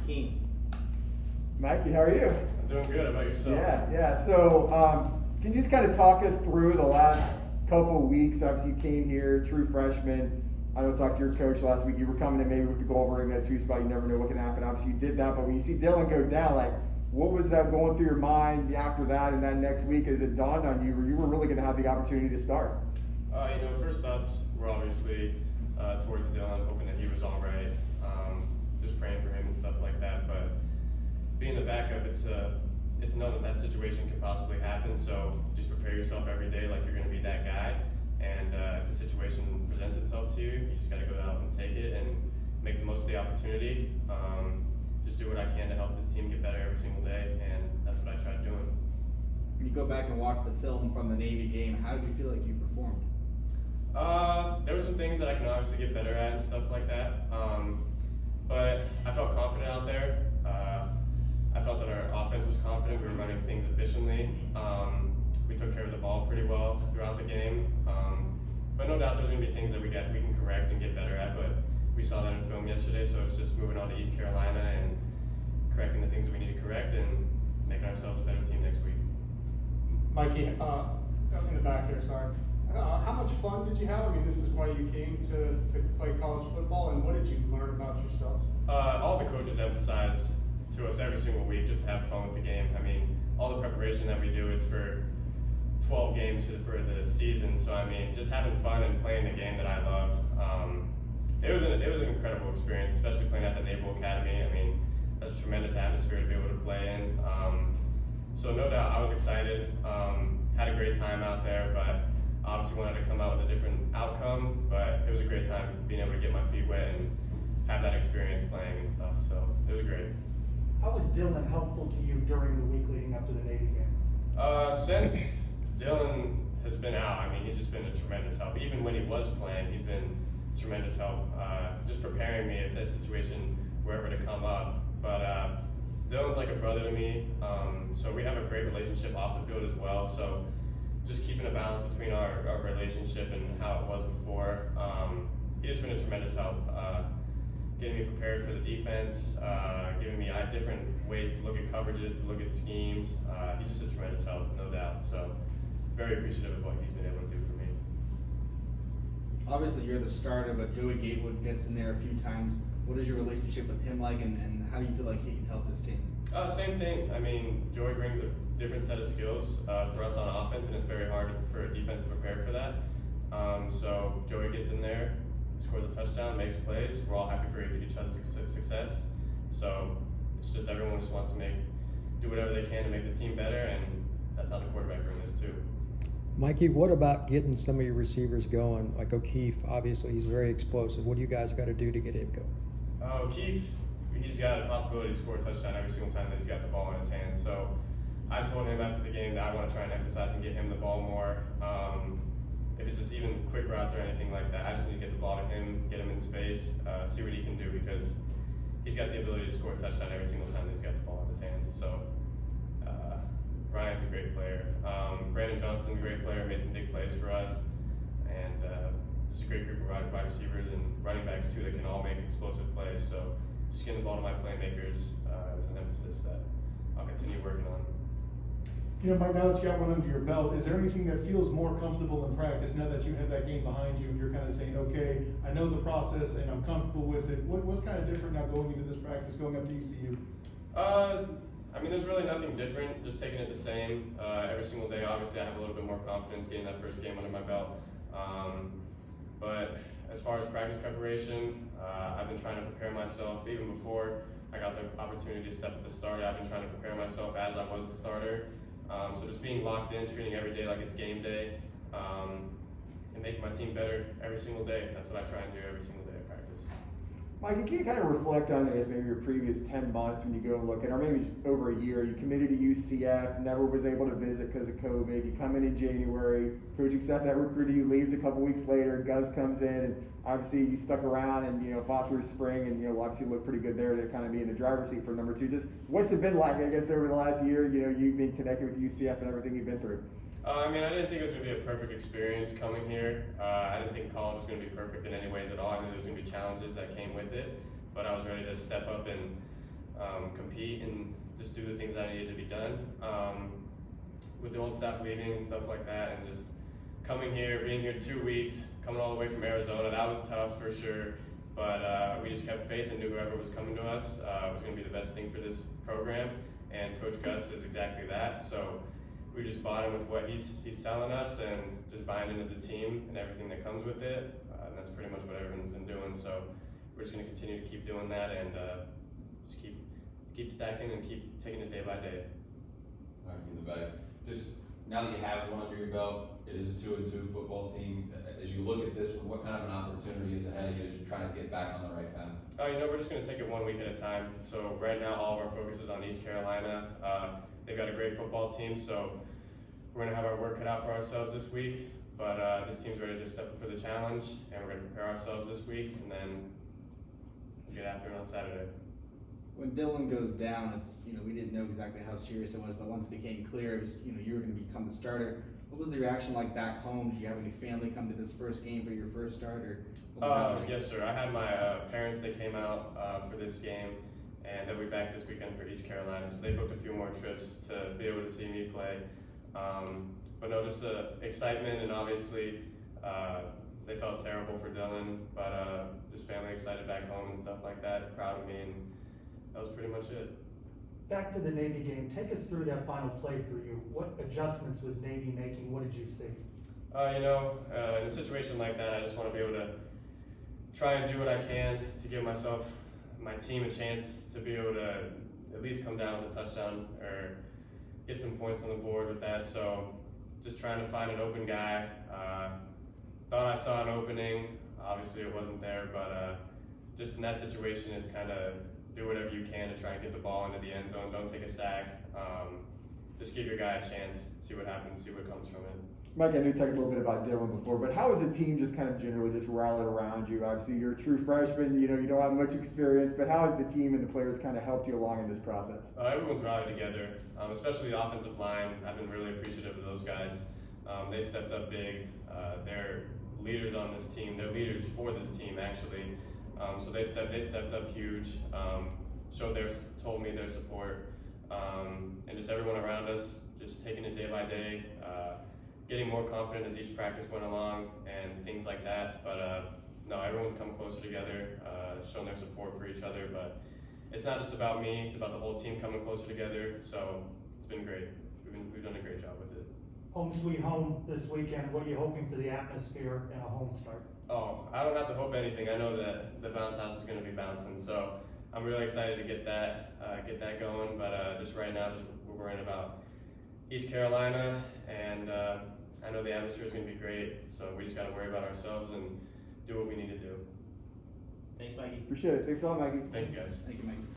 Keene. Mikey, how are you? I'm doing good. How about yourself? Yeah. So, can you just kind of talk us through the last couple of weeks? Obviously, you came here, true freshman. I know I talked to your coach last week. You were coming in maybe with the goal of that two spot. You never know what can happen. Obviously, you did that. But when you see Dillon go down, like, what was that going through your mind after that and that next week as it dawned on you where you were really going to have the opportunity to start? First thoughts were obviously towards Dillon, hoping that he was all right. Just praying for him and stuff like that. But being the backup, it's known that situation could possibly happen. So just prepare yourself every day like you're going to be that guy. And if the situation presents itself to you, you just got to go out and take it and make the most of the opportunity. Just do what I can to help this team get better every single day, and that's what I tried doing. When you go back and watch the film from the Navy game, how did you feel like you performed? There were some things that I can obviously get better at and stuff like that. But I felt confident out there. I felt that our offense was confident. We were running things efficiently. We took care of the ball pretty well throughout the game. But no doubt there's going to be things that we can correct and get better at. But we saw that in film yesterday, so it's just moving on to East Carolina and correcting the things that we need to correct and making ourselves a better team next week. Mikey, up in the back here, sorry. How much fun did you have? I mean, this is why you came to play college football, and what did you learn about yourself? All the coaches emphasize to us every single week just to have fun with the game. I mean, all the preparation that we do, it's for 12 games for the season. So, I mean, just having fun and playing the game that I love. It was an incredible experience, especially playing at the Naval Academy. I mean, that's a tremendous atmosphere to be able to play in. So no doubt I was excited, had a great time out there, but obviously wanted to come out with a different outcome, but it was a great time being able to get my feet wet and have that experience playing and stuff, so it was great. How was Dillon helpful to you during the week leading up to the Navy game? Since Dillon has been out, I mean, he's just been a tremendous help. Even when he was playing, he's been tremendous help, just preparing me if that situation were ever to come up. But Dillon's like a brother to me, so we have a great relationship off the field as well. So just keeping a balance between our relationship and how it was before. He's just been a tremendous help, getting me prepared for the defense, giving me different ways to look at coverages, to look at schemes. He's just a tremendous help, no doubt. So very appreciative of what he's been able to do for me. Obviously, you're the starter, but Joey Gatewood gets in there a few times. What is your relationship with him like, and how do you feel like he can help this team? Same thing. I mean, Joey brings a different set of skills for us on offense, and it's very hard for a defense to prepare for that. So Joey gets in there, scores a touchdown, makes plays. We're all happy for each other's success. So it's just everyone just wants to do whatever they can to make the team better, and that's how the quarterback room is too. Mikey, what about getting some of your receivers going? Like O'Keefe, obviously he's very explosive. What do you guys got to do to get him going? O'Keefe, he's got a possibility to score a touchdown every single time that he's got the ball in his hands. So I told him after the game that I want to try and emphasize and get him the ball more. If it's just even quick routes or anything like that, I just need to get the ball to him, get him in space, see what he can do, because he's got the ability to score a touchdown every single time that he's got the ball in his hands. So Ryan's a great player. Brandon Johnson's a great player, made some big plays for us, and just a great group of wide receivers and running backs too that can all make explosive plays. So just getting the ball to my playmakers is an emphasis that I'll continue working on. You know, Mike, now that you got one under your belt, is there anything that feels more comfortable in practice now that you have that game behind you and you're kind of saying, okay, I know the process and I'm comfortable with it? What's kind of different now going into this practice, going up to ECU? I mean, there's really nothing different, just taking it the same every single day. Obviously, I have a little bit more confidence getting that first game under my belt. But as far as practice preparation, I've been trying to prepare myself even before I got the opportunity to step up the starter. I've been trying to prepare myself as I was the starter. So just being locked in, treating every day like it's game day, and making my team better every single day. That's what I try and do every single day at practice. Mike, can you kind of reflect on, I guess, maybe your previous 10 months when you go look at, or maybe just over a year, you committed to UCF, never was able to visit because of COVID, you come in January, coaching staff that recruited you leaves a couple weeks later, Gus comes in, and obviously you stuck around and, fought through spring and, obviously looked pretty good there to kind of be in the driver's seat for number 2. Just what's it been like, I guess, over the last year, you've been connected with UCF and everything you've been through? I mean, I didn't think it was going to be a perfect experience coming here. I didn't think college was going to be perfect in any ways at all. I knew there was going to be challenges that came with it, but I was ready to step up and compete and just do the things that needed to be done. With the old staff leaving and stuff like that, and just coming here, being here 2 weeks, coming all the way from Arizona, that was tough for sure. But we just kept faith and knew whoever was coming to us was going to be the best thing for this program. And Coach Gus is exactly that. So we just bought him with what he's selling us, and just buying into the team and everything that comes with it. And that's pretty much what everyone's been doing. So we're just going to continue to keep doing that, and just keep stacking and keep taking it day by day. In the back, just now that you have one under your belt, it is a 2-2 football team. As you look at this one, what kind of an opportunity is ahead of you as you're trying to get back on the right path? We're just going to take it 1 week at a time. So right now, all of our focus is on East Carolina. They've got a great football team, so we're going to have our work cut out for ourselves this week. But this team's ready to step up for the challenge, and we're going to prepare ourselves this week, and then get after it on Saturday. When Dillon goes down, it's, we didn't know exactly how serious it was, but once it became clear, it was, you were going to become the starter. What was the reaction like back home? Did you have any family come to this first game for your first start, or what was that like? Yes, sir. I had my parents. They came out for this game, and they'll be back this weekend for East Carolina. So they booked a few more trips to be able to see me play. But no, just excitement, and obviously they felt terrible for Dillon, but just family excited back home and stuff like that, proud of me, and that was pretty much it. Back to the Navy game, take us through that final play for you. What adjustments was Navy making? What did you see? In a situation like that, I just want to be able to try and do what I can to give my team a chance to be able to at least come down with a touchdown or get some points on the board with that. So just trying to find an open guy. Thought I saw an opening. Obviously it wasn't there, but just in that situation, it's kind of do whatever you can to try and get the ball into the end zone. Don't take a sack. Just give your guy a chance, see what happens, see what comes from it. Mike, I knew you talked a little bit about Dillon before, but how has the team just kind of generally just rallied around you? Obviously, you're a true freshman, you don't have much experience, but how has the team and the players kind of helped you along in this process? Everyone's rallied together, especially the offensive line. I've been really appreciative of those guys. They've stepped up big. They're leaders on this team. They're leaders for this team, actually. So they stepped up huge, told me their support, and just everyone around us, just taking it day by day, getting more confident as each practice went along and things like that. But no, everyone's come closer together, shown their support for each other. But it's not just about me; it's about the whole team coming closer together. So it's been great. We've done a great job with it. Home sweet home this weekend. What are you hoping for the atmosphere and a home start? Oh, I don't have to hope anything. I know that the bounce house is going to be bouncing, so I'm really excited to get that going. But just right now, we're worrying about East Carolina, and I know the atmosphere is going to be great. So we just got to worry about ourselves and do what we need to do. Thanks, Mikey. Appreciate it. Thanks a lot, Mikey. Thank you, guys. Thank you, Mikey.